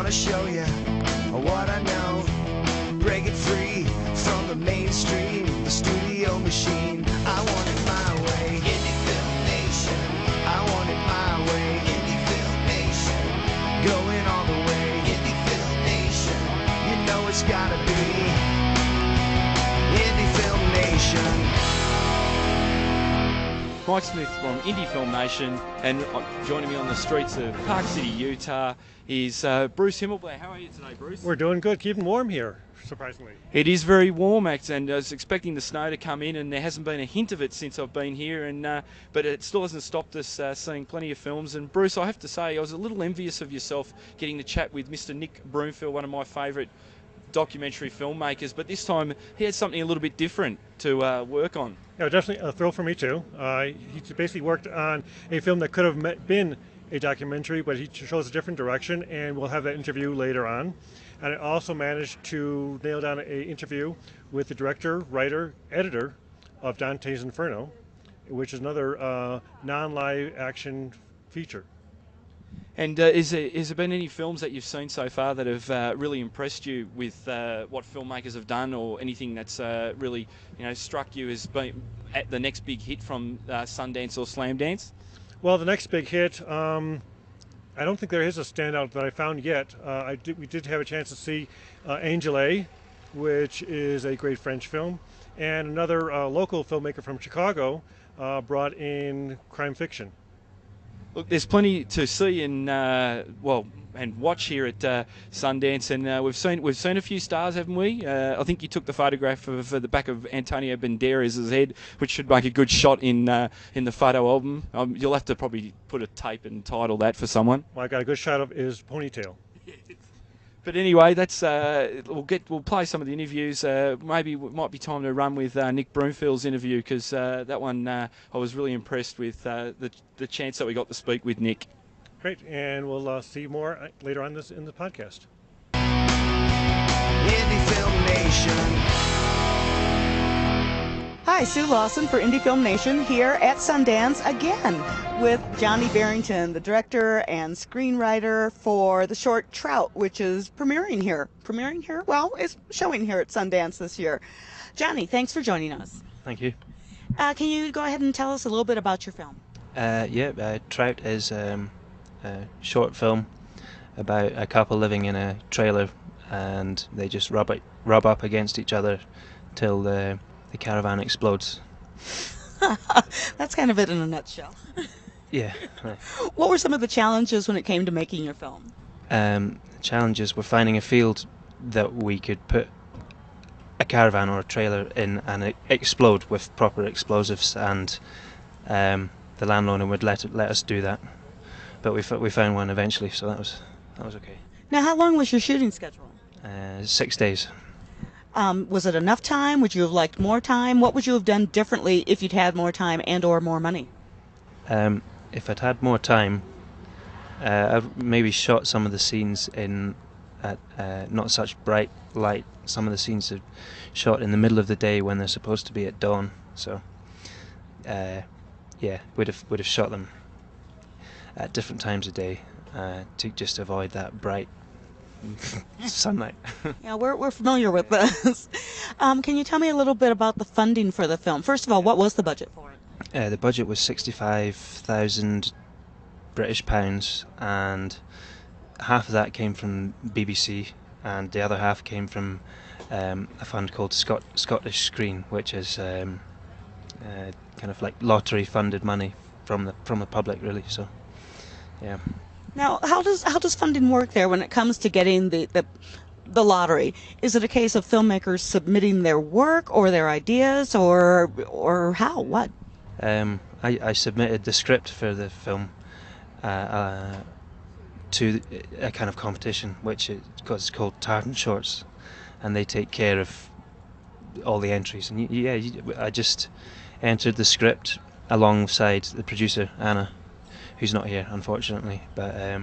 wanna show you what I know. Break it free from the mainstream, the studio machine. I want it my way. Indie Film Nation. I want it my way. Indie Film Nation. Going all the way. Indie Film Nation. You know it's gotta be Indie Film Nation. Mike Smith from Indie Film Nation, and joining me on the streets of Park City, Utah, is Bruce Himmelblair. How are you today, Bruce? We're doing good, keeping warm here, surprisingly. It is very warm, and I was expecting the snow to come in, and there hasn't been a hint of it since I've been here, and but it still hasn't stopped us seeing plenty of films. And Bruce, I have to say, I was a little envious of yourself getting to chat with Mr. Nick Broomfield, one of my favourite documentary filmmakers, but this time he had something a little bit different to work on. Yeah, definitely a thrill for me too. He basically worked on a film that could have been a documentary, but he chose a different direction, and we'll have that interview later on. And I also managed to nail down an interview with the director, writer, editor of Dante's Inferno, which is another non-live action feature. And has there been any films that you've seen so far that have really impressed you with what filmmakers have done, or anything that's really struck you as being at the next big hit from Sundance or Slamdance? Well, the next big hit, I don't think there is a standout that I found yet. We did have a chance to see Angel A, which is a great French film, and another local filmmaker from Chicago brought in crime fiction. Look, there's plenty to see and watch here at Sundance, and we've seen a few stars, haven't we? I think you took the photograph of the back of Antonio Banderas' head, which should make a good shot in the photo album. You'll have to probably put a tape and title that for someone. Well, I got a good shot of his ponytail. But anyway, that's we'll play some of the interviews. Maybe it might be time to run with Nick Broomfield's interview, because that one I was really impressed with the chance that we got to speak with Nick. Great, and we'll see more later on in the podcast. Indie Film Nation. Hi, Sue Lawson for Indie Film Nation here at Sundance again with Johnny Barrington, the director and screenwriter for the short Trout, which is premiering here. Well, it's showing here at Sundance this year. Johnny, thanks for joining us. Thank you. Can you go ahead and tell us a little bit about your film? Trout is a short film about a couple living in a trailer, and they just rub up against each other till the caravan explodes. That's kind of it in a nutshell. Yeah. What were some of the challenges when it came to making your film? Challenges were finding a field that we could put a caravan or a trailer in and explode with proper explosives, and the landowner would let us do that. But we found one eventually, so that was okay. Now, how long was your shooting schedule? 6 days. Was it enough time? Would you have liked more time? What would you have done differently if you'd had more time and or more money? If I'd had more time, I'd maybe shot some of the scenes at not such bright light. Some of the scenes are shot in the middle of the day when they're supposed to be at dawn. So, would have shot them at different times of day to just avoid that bright sunlight. Yeah, we're familiar with this. Can you tell me a little bit about the funding for the film? First of all, what was the budget for it? The budget was 65,000 British pounds, and half of that came from BBC, and the other half came from a fund called Scottish Screen, which is kind of like lottery funded money from the public, really. So, yeah. Now, how does funding work there when it comes to getting the lottery? Is it a case of filmmakers submitting their work or their ideas, or how? What? I submitted the script for the film to a kind of competition, which is called Tartan Shorts, and they take care of all the entries. And I just entered the script alongside the producer Anna, who's not here unfortunately, but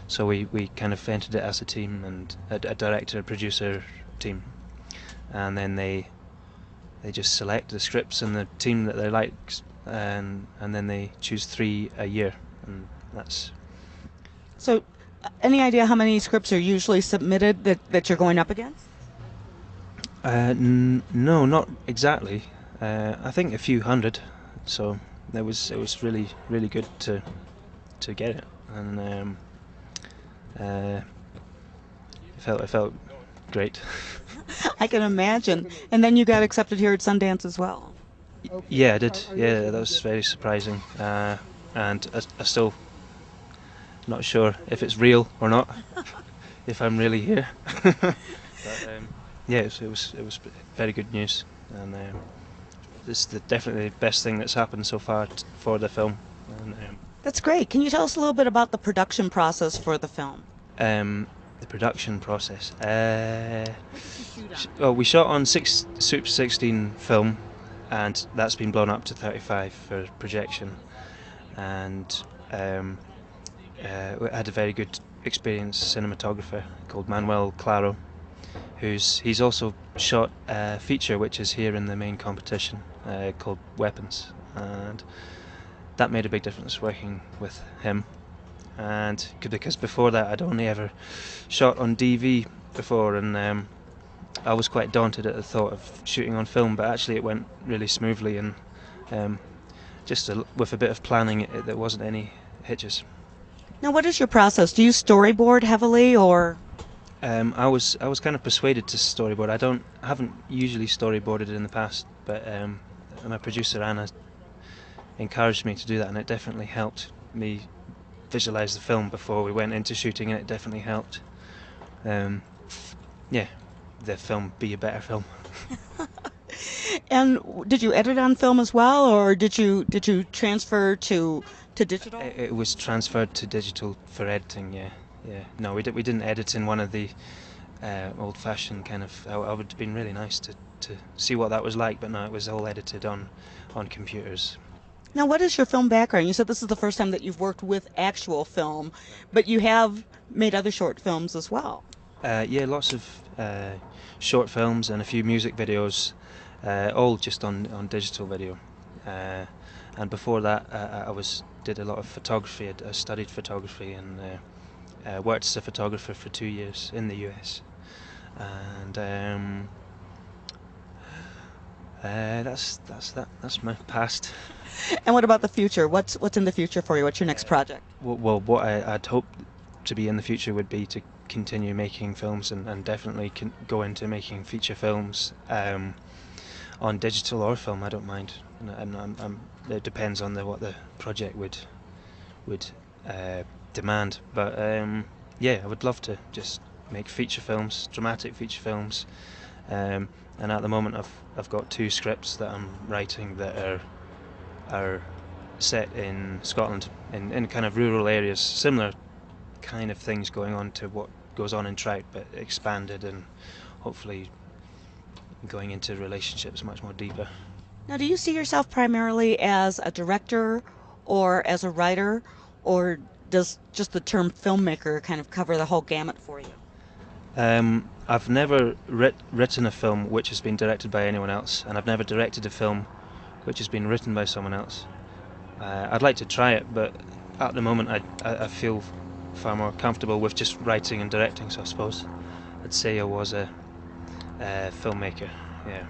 so we kind of entered it as a team, and a director producer team, and then they just select the scripts and the team that they like, and then they choose 3 a year, and that's. So Any idea how many scripts are usually submitted that you're going up against? No, not exactly. I think a few hundred. So it was really good to get it, and it felt great. I can imagine. And then you got accepted here at Sundance as well. Yeah, I did. Yeah, that was very surprising, and I still not sure if it's real or not, if I'm really here. But yeah, it was very good news, and it's definitely the best thing that's happened so far for the film. And, That's great. Can you tell us a little bit about the production process for the film? the production process. We shot on Super 16 film, and that's been blown up to 35 for projection, and we had a very good experienced cinematographer called Manuel Claro, he's also shot a feature which is here in the main competition called Weapons, and that made a big difference working with him. And because before that I'd only ever shot on DV before, and I was quite daunted at the thought of shooting on film, but actually it went really smoothly, and with a bit of planning there wasn't any hitches. Now, what is your process? Do you storyboard heavily, or? I was kind of persuaded to storyboard. I haven't usually storyboarded in the past, but my producer Anna encouraged me to do that, and it definitely helped me visualize the film before we went into shooting, and it definitely helped the film be a better film. And did you edit on film as well, or did you transfer to digital? It was transferred to digital for editing. Yeah. No, we didn't edit in one of the old-fashioned kind of. I would have been really nice to see what that was like, but no, it was all edited on computers. Now, what is your film background? You said this is the first time that you've worked with actual film, but you have made other short films as well. Yeah, lots of short films and a few music videos, all just on digital video. And before that, I did a lot of photography. I studied photography and worked as a photographer for 2 years in the US. And that's my past. And what about the future? What's in the future for you? What's your next project? Well, what I'd hope to be in the future would be to continue making films, and definitely go into making feature films on digital or film. I don't mind, and it depends on what the project would demand. But yeah, I would love to just make feature films, dramatic feature films. And at the moment, I've got 2 scripts that I'm writing that are set in Scotland, in kind of rural areas, similar kind of things going on to what goes on in Trout, but expanded and hopefully going into relationships much more deeper. Now, do you see yourself primarily as a director or as a writer, or does just the term filmmaker kind of cover the whole gamut for you? I've never written a film which has been directed by anyone else, and I've never directed a film which has been written by someone else. I'd like to try it, but at the moment I feel far more comfortable with just writing and directing, so I suppose I'd say I was a filmmaker. Yeah.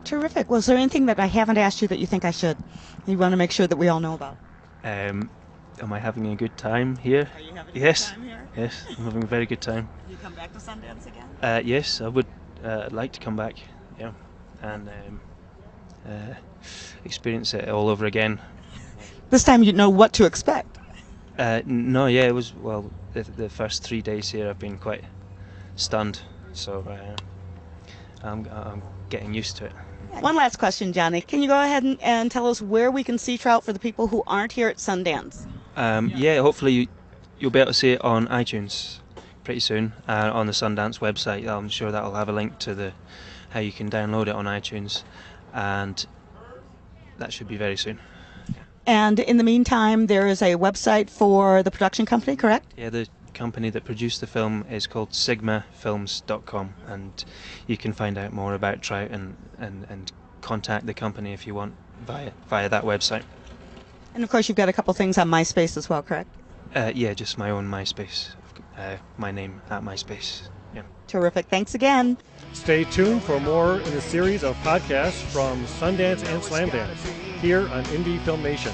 Terrific. Was there anything that I haven't asked you that you think I should? You want to make sure that we all know about? Am I having a good time here? Are you having a good time here? Yes, I'm having a very good time. You come back to Sundance again? Yes, I would like to come back, yeah, and experience it all over again. This time you know what to expect. No, yeah, it was, well, the first 3 days here I've been quite stunned, so I'm getting used to it. One last question, Johnny. Can you go ahead and tell us where we can see Trout for the people who aren't here at Sundance? Yeah, hopefully you'll be able to see it on iTunes pretty soon, on the Sundance website. I'm sure that'll have a link to how you can download it on iTunes, and that should be very soon. And in the meantime, there is a website for the production company, correct? Yeah, the company that produced the film is called sigmafilms.com, and you can find out more about Trout and contact the company if you want via that website. And of course, you've got a couple things on MySpace as well, correct? Yeah, just my own MySpace. my name at MySpace. Yeah. Terrific. Thanks again. Stay tuned for more in the series of podcasts from Sundance and Slamdance here on Indie Film Nation.